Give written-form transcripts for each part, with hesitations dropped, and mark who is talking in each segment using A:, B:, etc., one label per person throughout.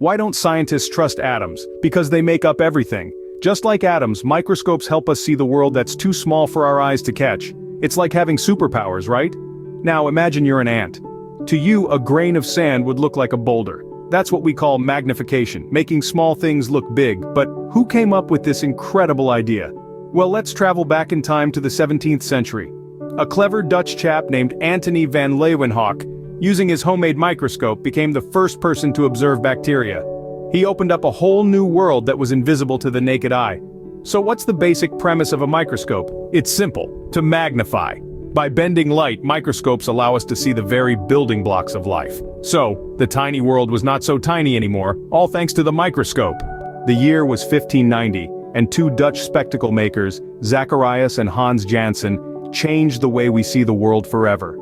A: Why don't scientists trust atoms? Because they make up everything. Just like atoms, microscopes help us see the world that's too small for our eyes to catch. It's like having superpowers, right? Now imagine you're an ant. To you, a grain of sand would look like a boulder. That's what we call magnification, making small things look big. But who came up with this incredible idea? Well, let's travel back in time to the 17th century. A clever Dutch chap named Antony van Leeuwenhoek, using his homemade microscope, became the first person to observe bacteria. He opened up a whole new world that was invisible to the naked eye. So what's the basic premise of a microscope? It's simple: to magnify. By bending light, microscopes allow us to see the very building blocks of life. So, the tiny world was not so tiny anymore, all thanks to the microscope. The year was 1590, and two Dutch spectacle makers, Zacharias and Hans Janssen, changed the way we see the world forever.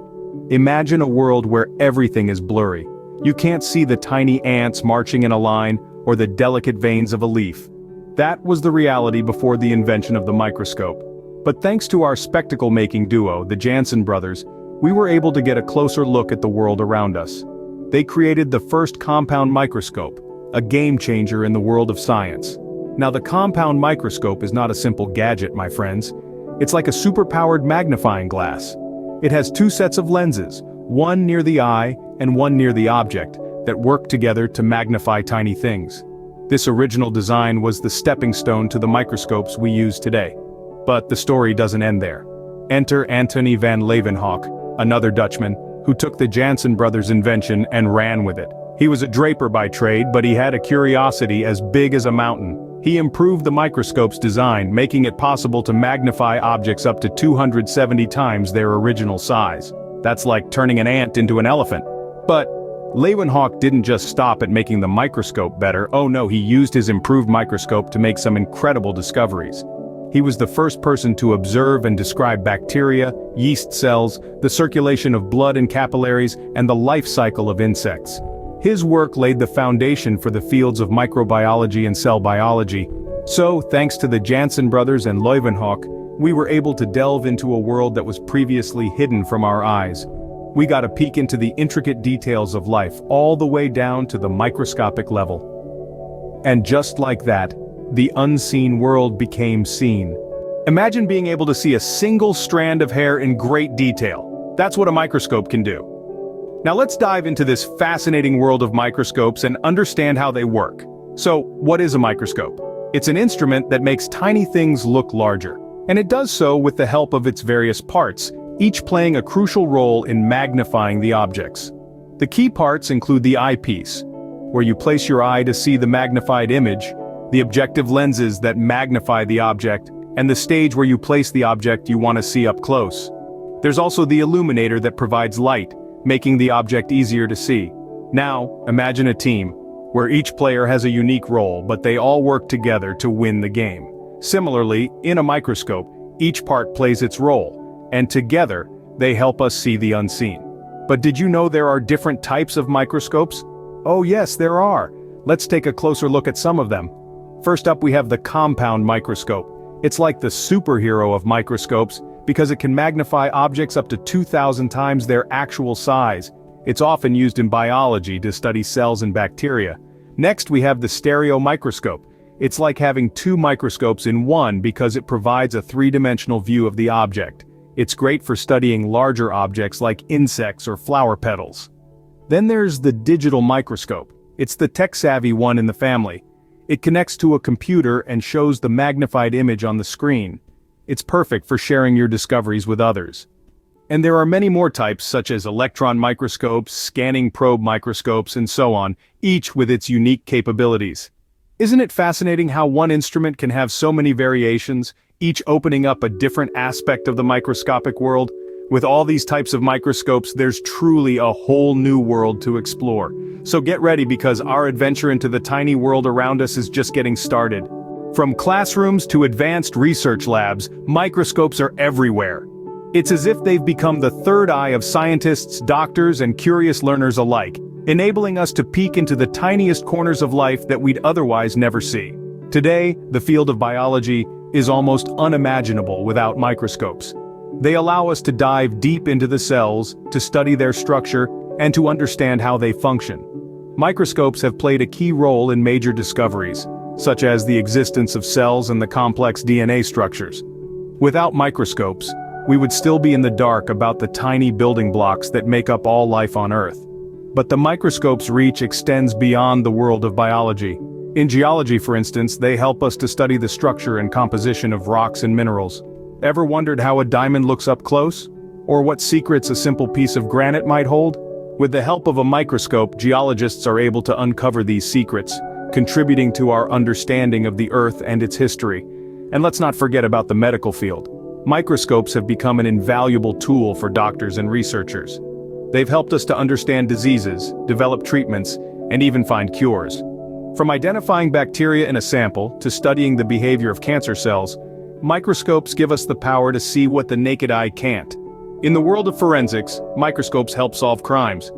A: Imagine a world where everything is blurry. You can't see the tiny ants marching in a line, or the delicate veins of a leaf. That was the reality before the invention of the microscope. But thanks to our spectacle-making duo, the Janssen brothers, we were able to get a closer look at the world around us. They created the first compound microscope, a game-changer in the world of science. Now, the compound microscope is not a simple gadget, my friends. It's like a super-powered magnifying glass. It has two sets of lenses, one near the eye and one near the object, that work together to magnify tiny things. This original design was the stepping stone to the microscopes we use today. But the story doesn't end there. Enter Antony van Leeuwenhoek, another Dutchman, who took the Janssen brothers' invention and ran with it. He was a draper by trade, but he had a curiosity as big as a mountain. He improved the microscope's design, making it possible to magnify objects up to 270 times their original size. That's like turning an ant into an elephant. But Leeuwenhoek didn't just stop at making the microscope better. Oh no, he used his improved microscope to make some incredible discoveries. He was the first person to observe and describe bacteria, yeast cells, the circulation of blood and capillaries, and the life cycle of insects. His work laid the foundation for the fields of microbiology and cell biology. So, thanks to the Janssen brothers and Leeuwenhoek, we were able to delve into a world that was previously hidden from our eyes. We got a peek into the intricate details of life, all the way down to the microscopic level. And just like that, the unseen world became seen. Imagine being able to see a single strand of hair in great detail. That's what a microscope can do. Now let's dive into this fascinating world of microscopes and understand how they work. So, what is a microscope? It's an instrument that makes tiny things look larger. And it does so with the help of its various parts, each playing a crucial role in magnifying the objects. The key parts include the eyepiece, where you place your eye to see the magnified image, the objective lenses that magnify the object, and the stage where you place the object you want to see up close. There's also the illuminator that provides light, making the object easier to see. Now, imagine a team, where each player has a unique role, but they all work together to win the game. Similarly, in a microscope, each part plays its role, and together, they help us see the unseen. But did you know there are different types of microscopes? Oh yes, there are. Let's take a closer look at some of them. First up, we have the compound microscope. It's like the superhero of microscopes, because it can magnify objects up to 2,000 times their actual size. It's often used in biology to study cells and bacteria. Next, we have the stereo microscope. It's like having two microscopes in one because it provides a three-dimensional view of the object. It's great for studying larger objects like insects or flower petals. Then there's the digital microscope. It's the tech-savvy one in the family. It connects to a computer and shows the magnified image on the screen. It's perfect for sharing your discoveries with others. And there are many more types such as electron microscopes, scanning probe microscopes, and so on, each with its unique capabilities. Isn't it fascinating how one instrument can have so many variations, each opening up a different aspect of the microscopic world? With all these types of microscopes, there's truly a whole new world to explore. So get ready, because our adventure into the tiny world around us is just getting started. From classrooms to advanced research labs, microscopes are everywhere. It's as if they've become the third eye of scientists, doctors, and curious learners alike, enabling us to peek into the tiniest corners of life that we'd otherwise never see. Today, the field of biology is almost unimaginable without microscopes. They allow us to dive deep into the cells, to study their structure, and to understand how they function. Microscopes have played a key role in major discoveries, such as the existence of cells and the complex DNA structures. Without microscopes, we would still be in the dark about the tiny building blocks that make up all life on Earth. But the microscope's reach extends beyond the world of biology. In geology, for instance, they help us to study the structure and composition of rocks and minerals. Ever wondered how a diamond looks up close? Or what secrets a simple piece of granite might hold? With the help of a microscope, geologists are able to uncover these secrets, contributing to our understanding of the Earth and its history. And let's not forget about the medical field. Microscopes have become an invaluable tool for doctors and researchers. They've helped us to understand diseases, develop treatments, and even find cures. From identifying bacteria in a sample to studying the behavior of cancer cells, microscopes give us the power to see what the naked eye can't. In the world of forensics, microscopes help solve crimes.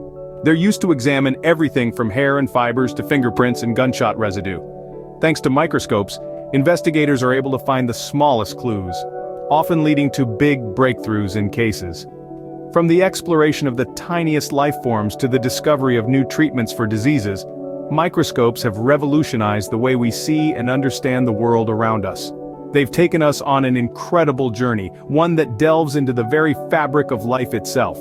A: They're used to examine everything from hair and fibers to fingerprints and gunshot residue. Thanks to microscopes, investigators are able to find the smallest clues, often leading to big breakthroughs in cases. From the exploration of the tiniest life forms to the discovery of new treatments for diseases, microscopes have revolutionized the way we see and understand the world around us. They've taken us on an incredible journey, one that delves into the very fabric of life itself.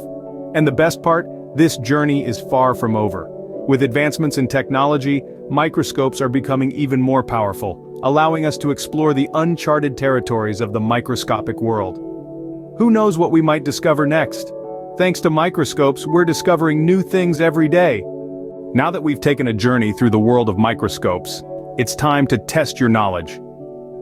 A: And the best part? This journey is far from over. With advancements in technology, microscopes are becoming even more powerful, allowing us to explore the uncharted territories of the microscopic world. Who knows what we might discover next? Thanks to microscopes, we're discovering new things every day. Now that we've taken a journey through the world of microscopes, it's time to test your knowledge.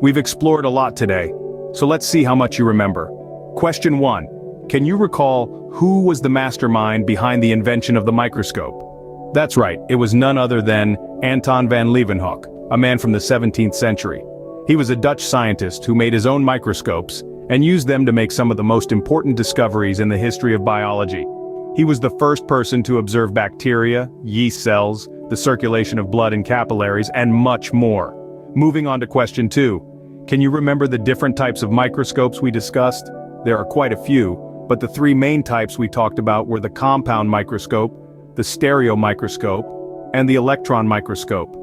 A: We've explored a lot today, so let's see how much you remember. Question 1. Can you recall who was the mastermind behind the invention of the microscope? That's right, it was none other than Anton van Leeuwenhoek, a man from the 17th century. He was a Dutch scientist who made his own microscopes and used them to make some of the most important discoveries in the history of biology. He was the first person to observe bacteria, yeast cells, the circulation of blood and capillaries, and much more. Moving on to question 2. Can you remember the different types of microscopes we discussed? There are quite a few, but the 3 main types we talked about were the compound microscope, the stereo microscope, and the electron microscope.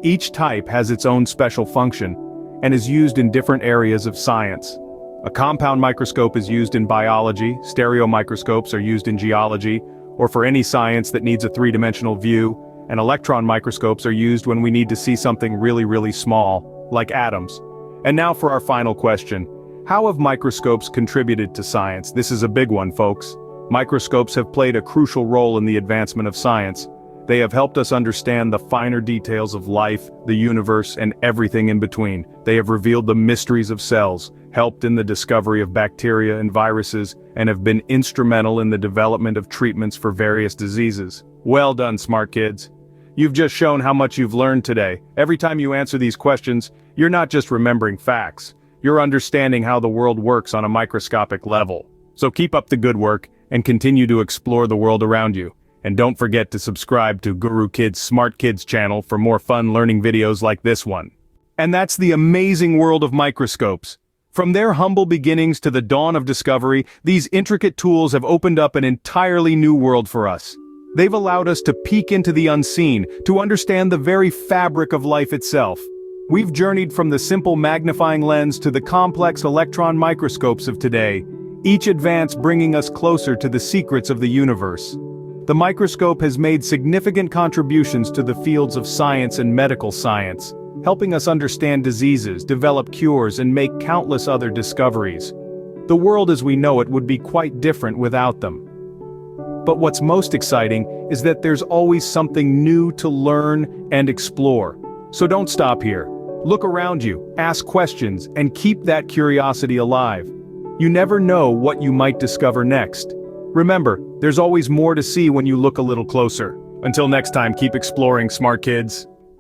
A: Each type has its own special function and is used in different areas of science. A compound microscope is used in biology, stereo microscopes are used in geology, or for any science that needs a 3-dimensional view, and electron microscopes are used when we need to see something really small, like atoms. And now for our final question. How have microscopes contributed to science? This is a big one, folks. Microscopes have played a crucial role in the advancement of science. They have helped us understand the finer details of life, the universe, and everything in between. They have revealed the mysteries of cells, helped in the discovery of bacteria and viruses, and have been instrumental in the development of treatments for various diseases. Well done, smart kids. You've just shown how much you've learned today. Every time you answer these questions, you're not just remembering facts. You're understanding how the world works on a microscopic level. So keep up the good work and continue to explore the world around you. And don't forget to subscribe to GURUKIDZ Smart Kids channel for more fun learning videos like this one. And that's the amazing world of microscopes. From their humble beginnings to the dawn of discovery, these intricate tools have opened up an entirely new world for us. They've allowed us to peek into the unseen, to understand the very fabric of life itself. We've journeyed from the simple magnifying lens to the complex electron microscopes of today, each advance bringing us closer to the secrets of the universe. The microscope has made significant contributions to the fields of science and medical science, helping us understand diseases, develop cures, and make countless other discoveries. The world as we know it would be quite different without them. But what's most exciting is that there's always something new to learn and explore. So don't stop here. Look around you, ask questions, and keep that curiosity alive. You never know what you might discover next. Remember, there's always more to see when you look a little closer. Until next time, keep exploring, smart kids.